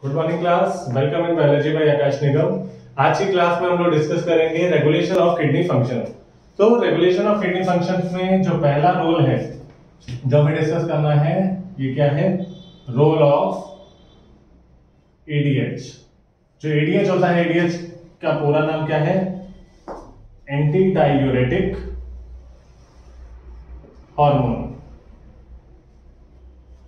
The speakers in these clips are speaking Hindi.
Good morning class, welcome in biology by Aakash Nigam. आज की क्लास में हम लोग डिस्कस करेंगे रेगुलेशन ऑफ किडनी फंक्शन। तो रेगुलेशन ऑफ किडनी फंक्शन में जो पहला रोल है जो हमें डिस्कस करना है, ये क्या है? Role of ADH. जो एडीएच होता है, एडीएच का पूरा नाम क्या है? एंटी डायूरेटिक हार्मोन,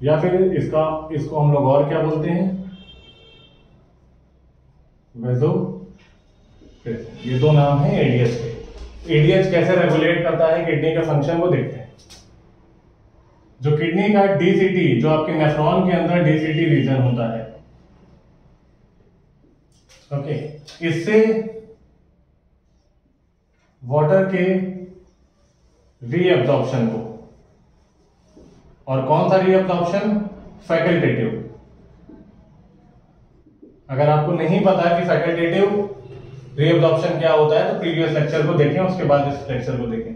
या फिर इसको हम लोग और क्या बोलते हैं? ये दो नाम है एडीएच के। एडीएच कैसे रेगुलेट करता है किडनी के फंक्शन को देखते हैं। जो किडनी का डीसीटी, जो आपके नेफ्रॉन के अंदर डीसीटी रीजन होता है, ओके, इससे वाटर के रीअब्जॉर्प्शन को, और कौन सा रीअब्जॉर्प्शन? फैकल्टेटिव। अगर आपको नहीं पता कि फैकल्टेटिव रीअब्जॉर्प्शन क्या होता है तो प्रीवियस लेक्चर को देखें, उसके बाद इस लेक्चर को देखें।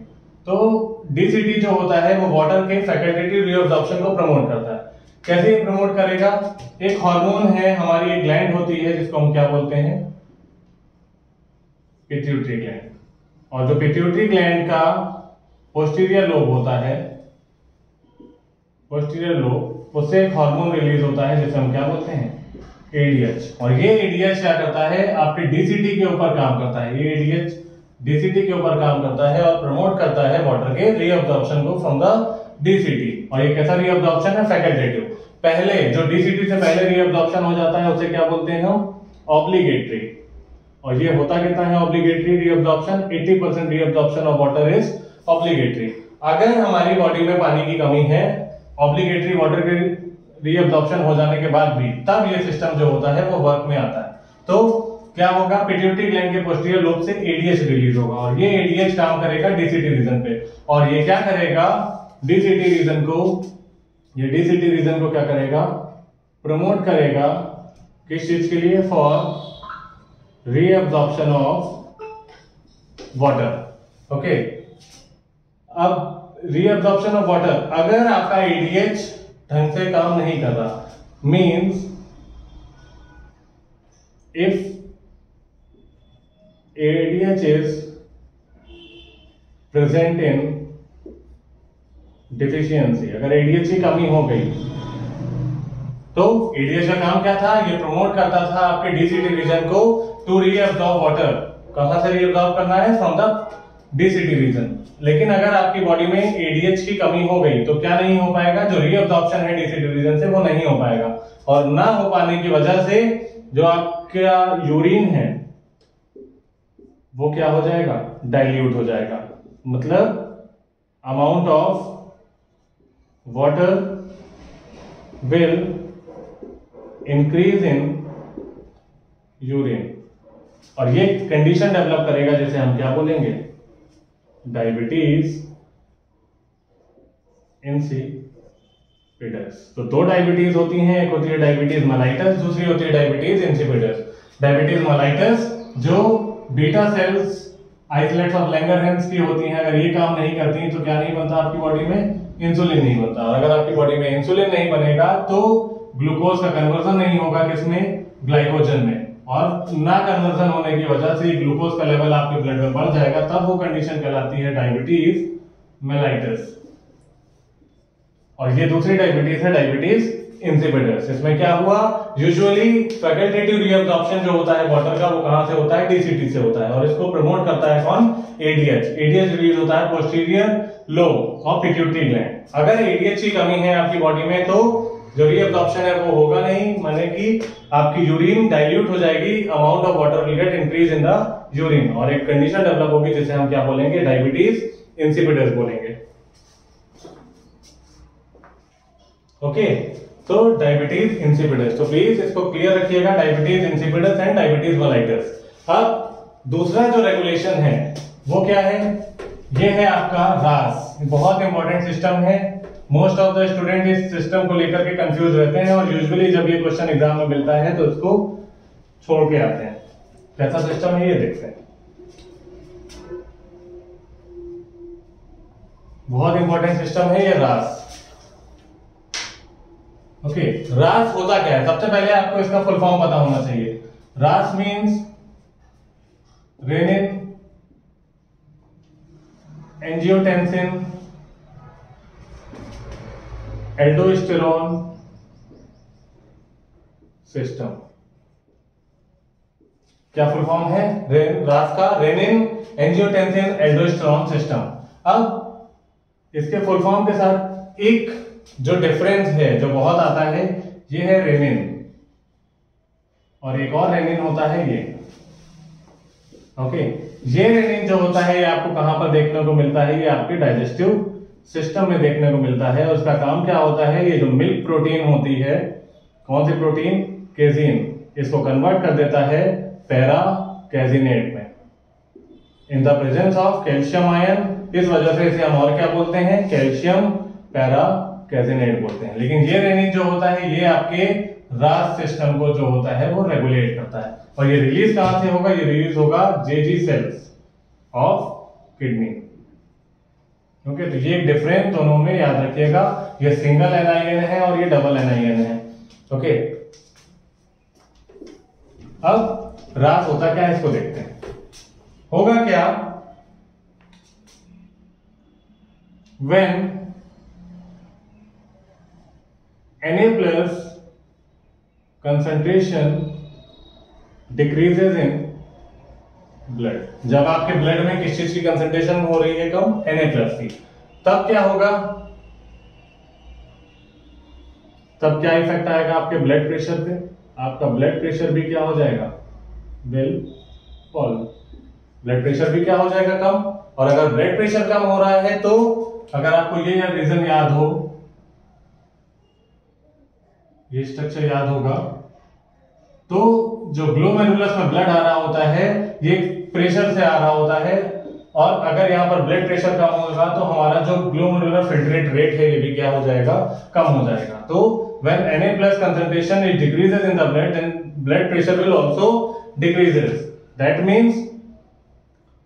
तो डीसीटी जो होता है वो वाटर के फैकल्टेटिव रीअब्जॉर्प्शन को प्रमोट करता है। कैसे ये प्रमोट करेगा? एक हार्मोन है, हमारी एक ग्लैंड होती है जिसको हम क्या बोलते हैं? Pituitary gland. और जो पिट्यूटरी ग्लैंड का पोस्टीरियर लोब होता है, पोस्टीरियर लोब, उससे एक हार्मोन रिलीज होता है जिसे हम क्या बोलते हैं? एडीएच। और ये एडीएच क्या करता है? आपके डीसीटी के ऊपर काम करता है। ये एडीएच डीसीटी के ऊपर काम करता है और प्रमोट करता है वाटर के रीअब्जॉर्प्शन को फ्रॉम द डीसीटी। और ये कैसा रीअब्जॉर्प्शन है? फैकल्टेटिव। पहले जो डीसीटी से पहले रीअब्जॉर्प्शन हो जाता है उसे क्या बोलते हैं हम? ऑब्लिगेटरी। और ये होता कितना है obligatory reabsorption? 80% reabsorption of water is obligatory. अगर हमारी बॉडी में पानी की कमी है, ऑब्लिगेटरी वाटर के रीअब्जॉर्प्शन हो जाने के बाद भी, तब ये सिस्टम जो होता है वो वर्क में आता है। तो क्या होगा? पिट्यूटरी ग्लैंड के पोस्टीरियर लोब से एडीएच रिलीज होगा और ये एडीएच काम करेगा डीसीटी रीजन पे। और ये क्या करेगा? डीसीटी रीजन को, ये डीसीटी रीजन को क्या करेगा? प्रमोट करेगा। किस चीज के लिए? For reabsorption of water. Okay, अब रीअब्जॉर्प्शन ऑफ वाटर, अगर आपका एडीएच ढंग से काम नहीं कर रहा, means if ADH is present in deficiency, अगर ADH की कमी हो गई तो ADH का काम क्या था? ये प्रमोट करता था आपके डीसीटी रीजन को टू रीअब्सॉर्ब वाटर। कहां से रीअब्सॉर्ब करना है? From the DCT region. लेकिन अगर आपकी बॉडी में ADH की कमी हो गई तो क्या नहीं हो पाएगा? जो रीअब्सॉर्प्शन है डीसीटी रीजन से वो नहीं हो पाएगा। और ना हो पाने की वजह से जो आपका यूरिन है वो क्या हो जाएगा? डाइल्यूट हो जाएगा। मतलब amount of water will increase in urine. और ये कंडीशन डेवलप करेगा जिसे हम क्या बोलेंगे? Diabetes insipidus. तो दो डायबिटीज होती हैं, एक होती है डायबिटीज मेलाइटस, दूसरी होती है डायबिटीज इंसिपिडस। डायबिटीज मेलाइटस जो beta cells isolates of Langerhans की होती हैं, अगर ये काम नहीं करती तो क्या नहीं बनता आपकी बॉडी में? इंसुलिन नहीं बनता। और अगर आपकी बॉडी में इंसुलिन नहीं बनेगा तो ग्लूकोज का कन्वर्जन नहीं होगा, किसमें? ग्लाइकोजन में। और ना कन्वर्जन होने की वजह से ग्लूकोज का लेवल आपके ब्लड में बढ़ जाएगा, तब वो कंडीशन कहलाती है डायबिटीज मेलाइटस। और ये दूसरी डायबिटीज है डायबिटीज इंसिपिडस। इसमें क्या हुआ? यूजुअली फैकल्टेटिव रीअब्जॉर्प्शन जो होता है वाटर का वो कहां से होता है? डीसीटी से होता है। और इसको प्रमोट करता है कौन? एडीएच। एडीएच रिलीज होता है posterior lobe of pituitary gland. अगर एडीएच की कमी है आपकी बॉडी में तो जो रीअब्जॉर्प्शन है वो होगा नहीं, माने कि आपकी यूरिन डाइल्यूट हो जाएगी, amount of water will get increase in the urine, और एक कंडीशन डेवलप होगी जिसे हम क्या बोलेंगे? डायबिटीज इंसिपिडस बोलेंगे। ओके, तो डायबिटीज इंसिपिडस। तो प्लीज इसको क्लियर रखिएगा, diabetes insipidus and diabetes mellitus. अब दूसरा जो रेगुलेशन है वो क्या है? ये है आपका रास। बहुत इंपॉर्टेंट सिस्टम है। मोस्ट ऑफ द स्टूडेंट इस सिस्टम को लेकर के कंफ्यूज रहते हैं और यूजुअली जब ये क्वेश्चन एग्जाम में मिलता है तो इसको छोड़ के आते हैं। कैसा सिस्टम है ये देखते हैं। बहुत इंपॉर्टेंट सिस्टम है ये रास। ओके, रास होता क्या है? सबसे पहले आपको इसका फुल फॉर्म पता होना चाहिए। रास means renin angiotensin aldosterone system. क्या फुल फॉर्म है रास का? Renin angiotensin aldosterone system. अब इसके फुल फॉर्म के साथ एक जो डिफरेंस है, जो बहुत आता है, ये है रेनिन, और एक और रेनिन होता है ये। ओके, ये रेनिन जो होता है ये आपको कहां पर देखने को मिलता है? ये आपके डाइजेस्टिव सिस्टम में देखने को मिलता है। उसका काम क्या होता है? ये जो मिल्क प्रोटीन होती है, कौन सी प्रोटीन? केजीन, इसको कन्वर्ट कर देता है पैरा कैजिनेट में in the presence of calcium ion. इस वजह से इसे हम और क्या बोलते हैं? कैल्शियम पैरा कैजिनेट बोलते हैं। लेकिन ये रेनिन जो होता है ये आपके रास सिस्टम को जो होता है वो रेगुलेट करता है। और ये रिलीज कहां से होगा? ये रिलीज होगा जेजी सेल्स ऑफ किडनी। ओके, तो ये एक डिफरेंस दोनों में याद रखिएगा। ये सिंगल एनआईएन है और ये डबल एनआईएन है। ओके, अब रास होता क्या है इसको देखते हैं। होगा क्या? When Na plus concentration decreases in blood, जब आपके ब्लड में किस चीज की कंसंट्रेशन हो रही है कम? Na प्लस की, तब क्या होगा? तब क्या इफेक्ट आएगा आपके ब्लड प्रेशर पे? आपका ब्लड प्रेशर भी क्या हो जाएगा? Will fall. ब्लड प्रेशर भी क्या हो जाएगा? कम। और अगर ब्लड प्रेशर कम हो रहा है तो अगर आपको ये रीजन याद हो, ये स्ट्रक्चर याद होगा, तो जो ग्लोमेरुलस में ब्लड आ रहा होता है ये प्रेशर से आ रहा होता है, और अगर यहाँ पर ब्लड प्रेशर कम होगा तो हमारा जो ग्लोमेरुलर फिल्ट्रेट रेट है ये भी क्या हो जाएगा? कम हो जाएगा। तो when Na plus concentration it decreases in the blood, then blood pressure will also decreases. That means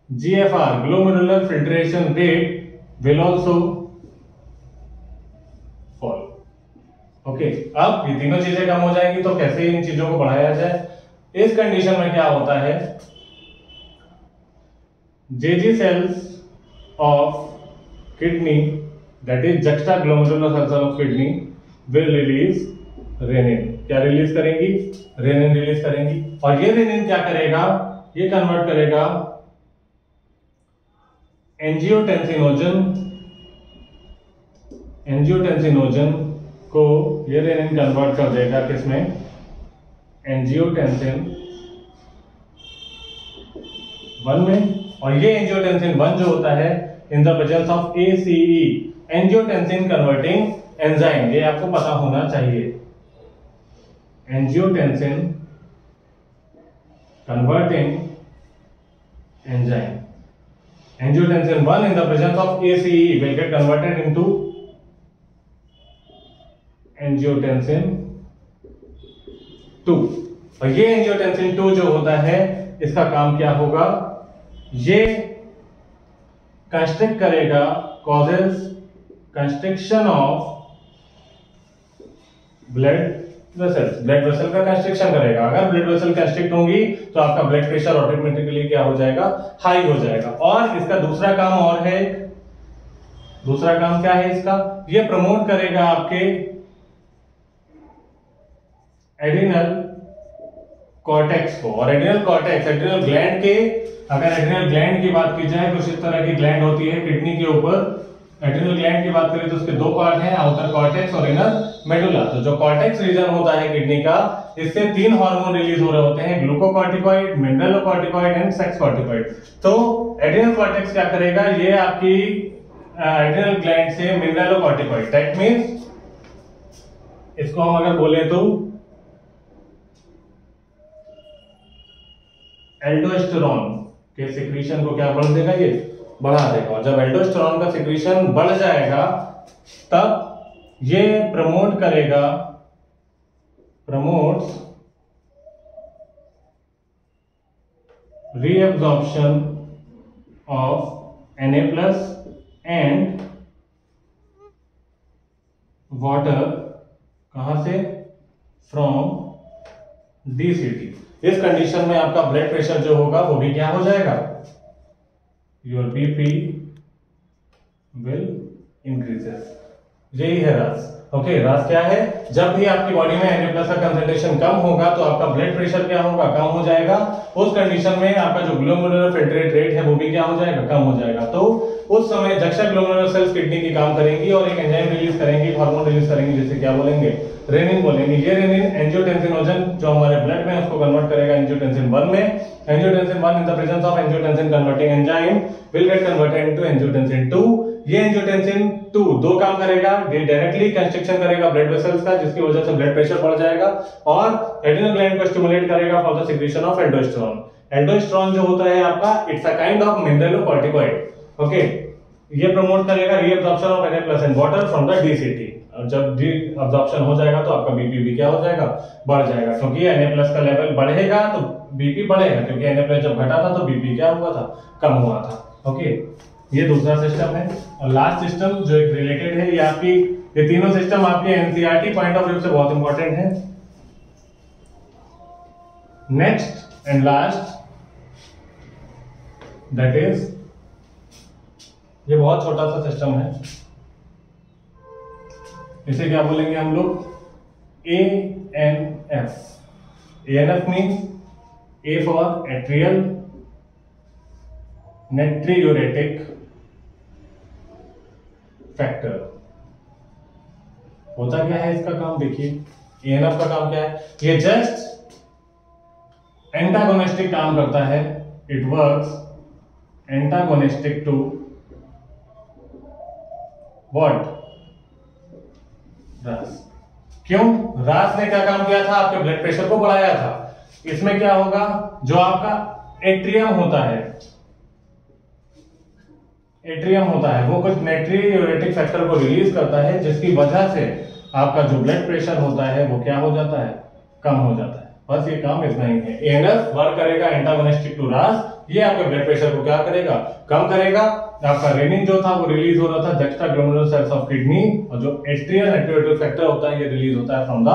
GFR, glomerular filtration rate, will also fall. Okay, अब ये तीनों चीजें कम हो जाएंगी तो कैसे इन चीजों को बढ़ाया जाए? इस कंडीशन में क्या होता है? JG cells of kidney, that is juxtaglomerular cells of किडनी, विल रिलीज रेनिन। क्या रिलीज करेंगी? रेनिन रिलीज करेंगी। और ये रेनिन क्या करेगा? ये कन्वर्ट करेगा एंजियोटेंसिनोजन को, ये रेनिन कन्वर्ट कर देगा किसमें? एंजियोटेंसिन 1 में। और ये एंजियोटेंसिन 1 जो होता है in the presence of ACE, angiotensin converting enzyme, ये आपको पता होना चाहिए। Angiotensin converting enzyme, angiotensin 1 in the presence of ACE will get converted into angiotensin 2। और ये angiotensin 2 जो होता है इसका काम क्या होगा? ये कंस्ट्रिक्ट करेगा, causes constriction of blood vessels, blood vessel का कंस्ट्रिक्शन करेगा। अगर ब्लड वेसल कंस्ट्रिक्ट होंगी तो आपका ब्लड प्रेशर ऑटोमेटिकली क्या हो जाएगा? हाई हो जाएगा। और इसका दूसरा काम और है, दूसरा काम क्या है इसका? ये प्रमोट करेगा आपके एड्रिनल कॉर्टेक्स को। और एड्रिनल कॉर्टेक्स, एड्रिनल ग्लैंड के, अगर एड्रिनल ग्लैंड की बात की जाए कुछ इस तरह की ग्लैंड होती है किडनी के ऊपर। एड्रिनल ग्लैंड की बात करें तो उसके दो पार्ट हैं, आउटर कॉर्टेक्स और इनर मेडुला। तो जो कॉर्टेक्स रीजन होता है किडनी का, इससे 3 हार्मोन रिलीज हो रहे होते हैं, glucocorticoid, mineralocorticoid and sex corticoid. तो एड्रिनल कॉर्टेक्स क्या करेगा? ये आपकी एड्रिनल ग्लैंड से मिनरलोकॉर्टिकॉइड, दैट मींस इसको हम अगर बोले तो एल्डोस्टेरोन के सिक्रीशन को क्या बढ़ देगा? ये बढ़ा देगा। और जब एल्डोस्टेरोन का सिक्रीशन बढ़ जाएगा तब ये प्रमोट करेगा, promotes reabsorption of Na plus and water कहां से? From DCT. इस कंडीशन में आपका ब्लड प्रेशर जो होगा वो भी क्या हो जाएगा? Your BP will increases. यही है रास। ओके, रास क्या है? जब भी आपकी बॉडी में Na+ का कंसंट्रेशन कम होगा तो आपका ब्लड प्रेशर क्या होगा? कम हो जाएगा। उस कंडीशन में आपका जो ग्लोमेरुलर फिल्ट्रेट रेट है वो भी क्या हो जाएगा? कम हो जाएगा। तो उस समय जक्शा ग्लोमेरुलर सेल्स किडनी की काम करेंगी और एक एंजाइम रिलीज करेंगी, हार्मोन रिलीज करेंगी, जिसे क्या बोलेंगे? रेनिन बोलेंगे। ये रेनिन एंजियोटेंसिनोजन जो हमारे ब्लड में उसको कन्वर्ट करेगा एंजियोटेंसिन 1 में। Angiotensin 1 in the presence of angiotensin converting enzyme will get converted into angiotensin 2। ये एंजियोटेंसिन 2 दो काम करेगा, डायरेक्टली कंस्ट्रिक्शन करेगा ब्लड वेसल्स का, जिसकी वजह से ब्लड प्रेशर बढ़ जाएगा, और एड्रिनल ग्लैंड को स्टिमुलेट करेगा for the secretion of aldosterone. Aldosterone जो होता है आपका, it's a kind of mineralocorticoid. Okay, ये प्रमोट करेगा reabsorption of Na+ and water from the DCT. और जब रीअब्जॉर्प्शन हो जाएगा तो आपका बीपी भी क्या हो जाएगा? बढ़ जाएगा, क्योंकि Na+ का लेवल बढ़ेगा तो बीपी बढ़ेगा, क्योंकि Na+ जब घटा था तो बीपी क्या हुआ था? कम हुआ था। ओके, ये दूसरा सिस्टम है। और लास्ट सिस्टम जो एक रिलेटेड है, ये तीनों सिस्टम आपके एनसीईआरटी पॉइंट ऑफ व्यू से बहुत इंपॉर्टेंट है। Next and last, that is, ये बहुत छोटा सा सिस्टम है, इसे क्या बोलेंगे हम लोग? ANF। ANF means A for atrial natriuretic factor. होता क्या है इसका काम? देखिए, ANF का काम क्या है? ये जस्ट एंटागोनिस्टिक काम करता है। It works antagonistic to what? RAAS. क्यों? रास ने क्या काम किया था? आपके ब्लड प्रेशर को बढ़ाया था। इसमें क्या होगा? जो आपका एट्रियम होता है, वो कुछ नाइट्रियूरेटिक फैक्टर को रिलीज करता है, जिसकी वजह से आपका जो ब्लड प्रेशर होता है वो क्या हो जाता है? कम हो जाता है। बस ये काम इतना ही है। ANF वर्क करेगा एंटागोनिस्टिक टू रास। ये आपके ब्लड प्रेशर को क्या करेगा? कम करेगा। आपका रेनिन जो था वो रिलीज हो रहा था juxtaglomerular cells of kidney, और जो एट्रियल नाइट्रियूरेटिक फैक्टर होता है ये रिलीज होता है from the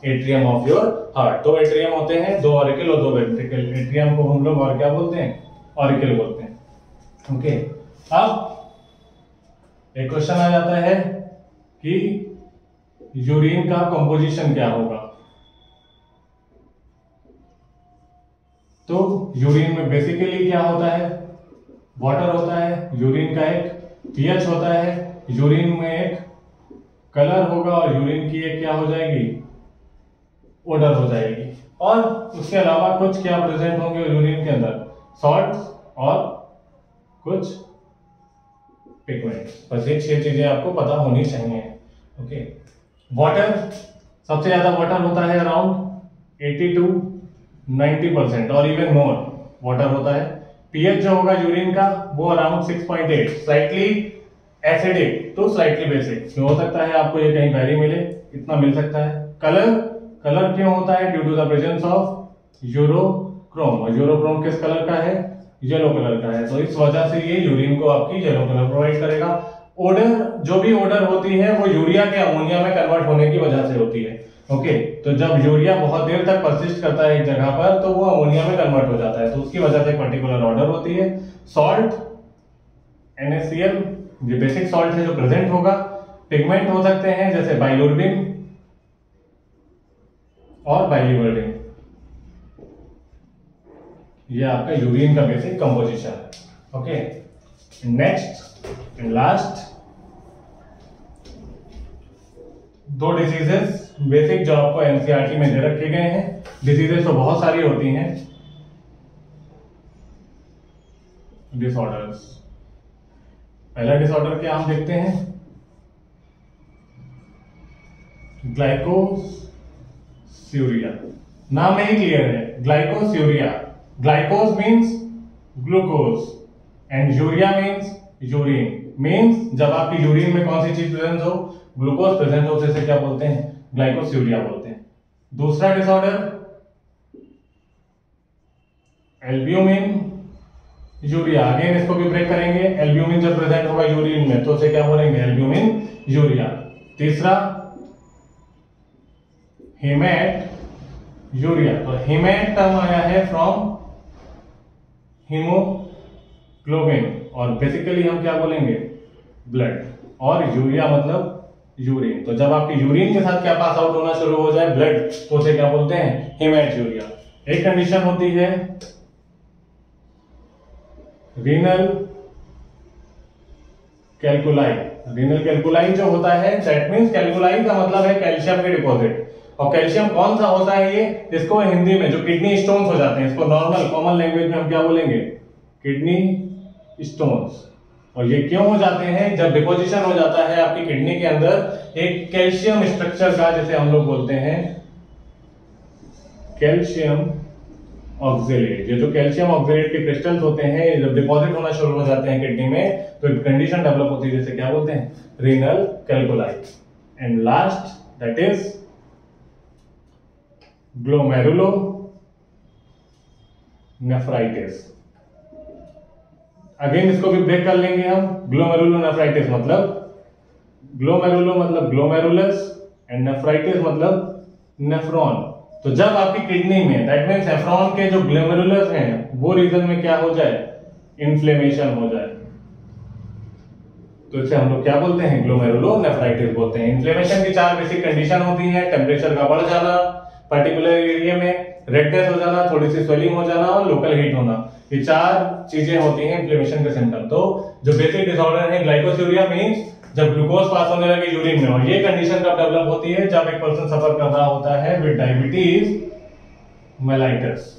atrium of your heart. दो एट्रियम होते हैं, दो ऑरिकल और दो वेंट्रिकल। एट्रियम को हम लोग और क्या बोलते हैं? ऑरिकल बोलते हैं। ओके, अब एक क्वेश्चन आ जाता है कि यूरिन का कंपोजिशन क्या होगा? तो यूरिन में बेसिकली क्या होता है? वाटर होता है। यूरिन का एक पीएच होता है। यूरिन में एक कलर होगा और यूरिन की एक क्या हो जाएगी? ओडर हो जाएगी। और उसके अलावा कुछ क्या प्रेजेंट होंगे यूरिन के अंदर? सॉल्ट्स और कुछ पिगमेंट्स। बस ये 6 चीजें आपको पता होनी चाहिए। ओके, वाटर, सबसे ज्यादा वाटर होता है अराउंड 80 to 90% और इवन मोर वाटर होता है। पीएच जो होगा यूरिन का वो around 6.8, slightly acidic to slightly basic. क्यों हो सकता है आपको ये कहीं वेरी मिले? इतना मिल सकता है। कलर क्यों होता है? Due to the presence of urochrome. और यूरोक्रोम किस कलर का है? येलो कलर का है, तो इस वजह से ये यूरिन को आपकी येलो कलर प्रोवाइड करेगा। ओडर, जो भी ओडर होती है वो यूरिया के अमोनिया में कन्वर्ट होने की वजह से होती है। ओके, तो जब यूरिया बहुत देर तक परसिस्ट करता है एक जगह पर तो वो अमोनिया में कन्वर्ट हो जाता है, तो उसकी वजह से पर्टिकुलर ऑर्डर होती है। सॉल्ट, NaCl, ये बेसिक सॉल्ट है जो प्रेजेंट होगा। पिगमेंट हो सकते हैं जैसे बाइलुर्बिन और बाइलिवर्डिन। ये आपका यूरिन का बेसिक कंपोजिशन है। ओके, नेक्स्ट एंड लास्ट, दो डिसीजेस बेसिक जो आपको एनसीईआरटी में दे रखे गए हैं। डिसीजेस तो बहुत सारी होती हैं। डिसऑर्डर्स, पहला डिसऑर्डर क्या हम देखते हैं? ग्लाइकोस्यूरिया। नाम में ही क्लियर है, glycosuria. Glycos means glucose and urea means urine. Means जब आपकी यूरिन में कौन सी चीज प्रेजेंट हो? ग्लूकोज प्रेजेंट हो, उसे क्या बोलते हैं? ग्लाइकोस्यूरिया बोलते हैं। दूसरा डिसऑर्डर एल्ब्यूमिन यूरिया। अगेन इसको भी ब्रेक करेंगे। एल्ब्यूमिन जब प्रेजेंट होगा यूरिन में तो उसे क्या बोलेंगे? Albumin urea. तीसरा हेमेटूरिया। तो हेमेट टर्म आया है फ्रॉम हीमोग्लोबिन, और बेसिकली हम क्या बोलेंगे, ब्लड, और यूरिया मतलब यूरिन। तो जब आपकी यूरिन के साथ क्या पास आउट होना शुरू हो जाए, ब्लड, तो उसे क्या बोलते हैं, हेमेटूरिया। एक कंडीशन होती है रीनल कैल्कुलाई। रीनल कैल्कुलाई जो होता है, दैट मींस कैल्कुलाई का मतलब है कैल्शियम के डिपॉजिट। और कैल्शियम कौन सा होता है ये, इसको हिंदी में जो किडनी स्टोन्स हो जाते हैं, इसको नॉर्मल कॉमन लैंग्वेज में हम क्या बोलेंगे, किडनी स्टोन्स। और ये क्यों हो जाते हैं, जब डिपोजिशन हो जाता है आपकी किडनी के अंदर एक कैल्शियम स्ट्रक्चर का, जैसे हम लोग बोलते हैं कैल्शियम ऑक्जेलेट। ये जो कैल्शियम ऑक्जेलेट के क्रिस्टल्स होते हैं, जब डिपॉजिट होना शुरू हो जाते हैं किडनी में, तो एक कंडीशन डेवलप होती है, जैसे क्या बोलते हैं, renal कैल्कुलाई। And last that is glomerulonephritis. Again इसको भी ब्रेक कर लेंगे हम। ग्लोमेरुलोनेफ्राइटिस मतलब, ग्लोमेरुलो मतलब ग्लोमेरुलस, एंड नेफ्राइटिस मतलब नेफ्रॉन। तो जब आपकी किडनी में, दैट मींस नेफ्रॉन के जो ग्लोमेरुलस हैं, वो रीजन में क्या हो जाए, इन्फ्लेमेशन हो जाए, तो इसे हम लोग क्या बोलते हैं, ग्लोमेरुलोनेफ्राइटिस बोलते हैं। इन्फ्लेमेशन की 4 बेसिक कंडीशन होती है, टेम्परेचर का बढ़ जाना, पर्टिकुलर एरिया में रेडनेस हो जाना, थोड़ी सी स्वेलिंग हो जाना, और लोकल हीट होना। ये 4 चीजें होती हैं इन्फ्लेमेशन के सिम्टम। तो जो बेसिक डिसऑर्डर है ग्लाइकोस्यूरिया मींस जब ग्लूकोज पास होने लगे यूरिन में, और ये कंडीशन कब डेवलप होती है, जब एक पर्सन सफर कर रहा होता है विद डायबिटीज मेलाइटस।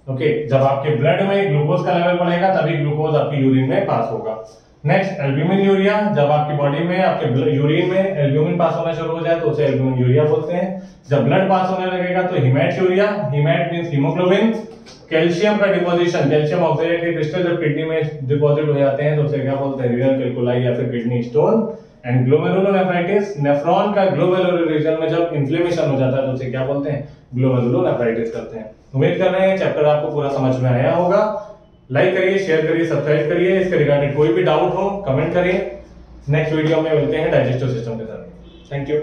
ओके, जब आपके ब्लड में ग्लूकोज का लेवल बढ़ेगा तभी ग्लूकोज आपकी यूरिन में पास होगा। नेक्स्ट एल्ब्यूमिन यूरिया, जब आपकी बॉडी में, आपके यूरिन में एल्ब्यूमिन पास होना शुरू हो जाए तो उसे एल्ब्यूमिन यूरिया बोलते हैं। जब ब्लड पास होने लगेगा तो हिमैटूरिया, हिमैट मींस हीमोग्लोबिन। कैल्शियम का डिपोजिशन, कैल्शियम ऑक्जेलेट के क्रिस्टल जब किडनी में डिपॉजिट हो जाते हैं तो उसे क्या बोलते हैं, रीनल कैल्कुलाई या फिर kidney stone. And glomerulonephritis, nephron का ग्लोमेरुलर रीजन में जब इन्फ्लेमेशन हो जाता है तो उसे क्या बोलते हैं, ग्लोमेरुलोनेफ्राइटिस करते हैं। उम्मीद कर रहे हैं चैप्टर आपको पूरा समझ में आया होगा। लाइक करिए, शेयर करिए, सब्सक्राइब करिए। इसके रिगार्डिंग कोई भी डाउट हो कमेंट करिए। नेक्स्ट वीडियो में मिलते हैं डाइजेस्टिव सिस्टम के साथ। Thank you.